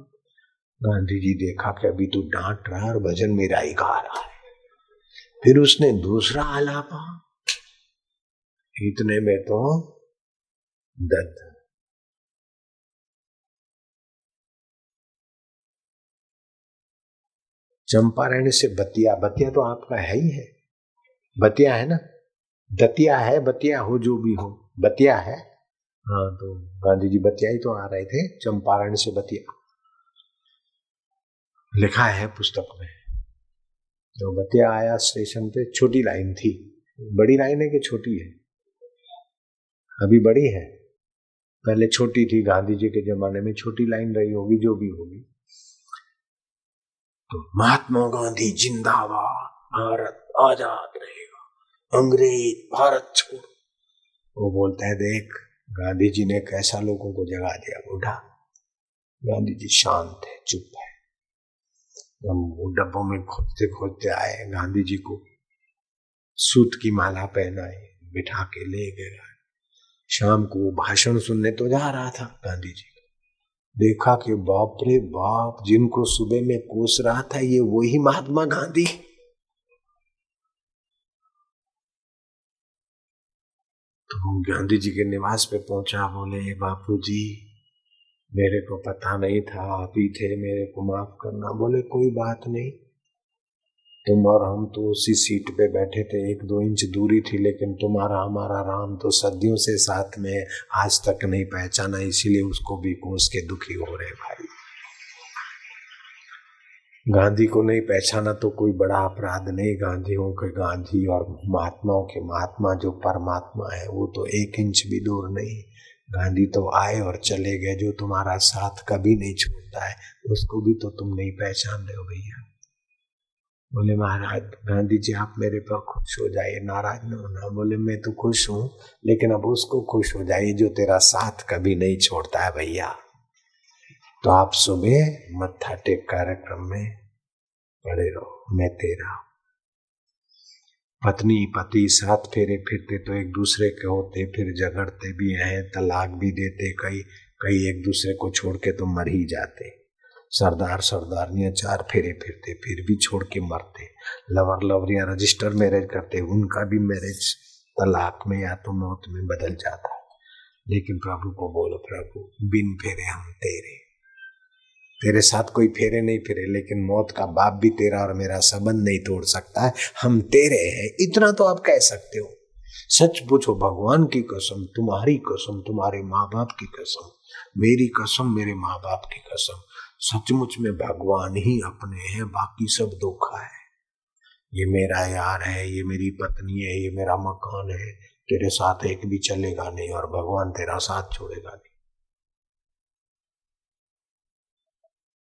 गांधी जी देखा कि अभी तो डांट रहा और भजन मेरा ही गा रहा है। फिर उसने दूसरा आलापा, इतने में तो दत्त चंपारण से बतिया, बतिया तो आपका है ही है, बतिया है ना, दतिया है, बतिया हो जो भी हो, बतिया है। हाँ, तो गांधी जी बतिया ही तो आ रहे थे, चंपारण से बतिया लिखा है पुस्तक में। तो बतिया आया स्टेशन पे, छोटी लाइन थी। बड़ी लाइन है कि छोटी है? अभी बड़ी है, पहले छोटी थी। गांधी जी के जमाने में छोटी लाइन रही होगी, जो भी होगी। तो महात्मा गांधी जिंदाबाद, भारत आजाद रहेगा, अंग्रेज भारत छोड़। वो बोलता है, देख गांधी जी ने कैसा लोगों को जगा दिया। उठा, गांधी जी शांत है, चुप है। हम वो डब्बों में खोजते खोजते आए, गांधी जी को सूत की माला पहनाई, बिठा के ले गए। शाम को भाषण सुनने तो जा रहा था गांधी जी, देखा कि बाप रे बाप, जिनको सुबह में कोस रहा था ये वही महात्मा गांधी। तो गांधी जी के निवास पे पहुंचा, बोले बापूजी मेरे को पता नहीं था आप ही थे, मेरे को माफ करना। बोले कोई बात नहीं, तुम और हम तो उसी सीट पे बैठे थे, 1-2 इंच दूरी थी, लेकिन तुम्हारा हमारा राम तो सदियों से साथ में, आज तक नहीं पहचाना, इसीलिए उसको भी कोस के दुखी हो रहे भाई। गांधी को नहीं पहचाना तो कोई बड़ा अपराध नहीं। गांधियों के गांधी और महात्माओं के महात्मा, जो परमात्मा है वो तो 1 इंच भी दूर नहीं। गांधी तो आए और चले गए, जो तुम्हारा साथ कभी नहीं छोड़ता है उसको भी तो तुम नहीं पहचान रहे हो भैया। बोले महाराज गांधी जी आप मेरे पर खुश हो जाइए, नाराज न होना। बोले मैं तो खुश हूं, लेकिन अब उसको खुश हो जाइए जो तेरा साथ कभी नहीं छोड़ता है भैया। तो आप सुबह मत्था टेक कार्यक्रम में पड़े रहो, मैं तेरा। पत्नी पति 7 फेरे फिरते तो एक दूसरे के होते, फिर झगड़ते भी हैं, तलाक भी देते, कई एक दूसरे को छोड़ के तो मर ही जाते। सरदार सरदारनियां 4 फेरे फिरते फिर भी छोड़ के मरते। लवर लवरियां रजिस्टर मैरिज करते, उनका भी मैरिज तलाक में या तो मौत में बदल जाता है। लेकिन प्रभु को बोलो, प्रभु बिन फेरे हम तेरे, तेरे साथ कोई फेरे नहीं फिरे, लेकिन मौत का बाप भी तेरा और मेरा संबंध नहीं तोड़ सकता है, हम तेरे हैं, इतना तो आप कह सकते हो। सच पूछो, भगवान की कसम, तुम्हारी कसम, तुम्हारे माँ बाप की कसम, मेरी कसम, मेरे माँ बाप की कसम, सचमुच में भगवान ही अपने हैं, बाकी सब धोखा है। ये मेरा यार है, ये मेरी पत्नी है, ये मेरा मकान है, तेरे साथ एक भी चलेगा नहीं और भगवान तेरा साथ छोड़ेगा नहीं।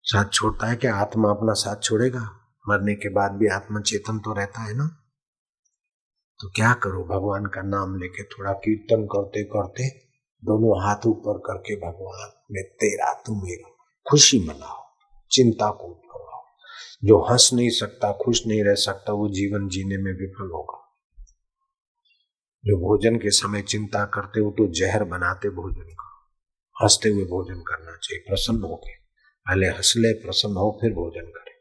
साथ छोड़ता है क्या? आत्मा अपना साथ छोड़ेगा? मरने के बाद भी आत्मा चेतन तो रहता है ना। तो क्या करो, भगवान का नाम लेके थोड़ा कीर्तन करते करते दोनों हाथ ऊपर करके, भगवान मैं तेरा तू मेरा, खुशी मनाओ, चिंता को करवाओ। जो हंस नहीं सकता, खुश नहीं रह सकता, वो जीवन जीने में विफल होगा। जो भोजन के समय चिंता करते हो तो जहर बनाते भोजन का। हंसते हुए भोजन करना चाहिए, प्रसन्न होके। पहले हंस ले, प्रसन्न हो, फिर भोजन करे।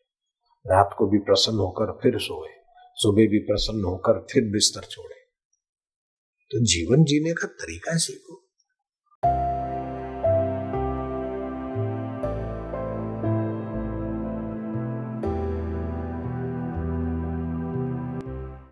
रात को भी प्रसन्न होकर फिर सोए, सुबह भी प्रसन्न होकर फिर बिस्तर छोड़े। तो जीवन जीने का तरीका सीखो।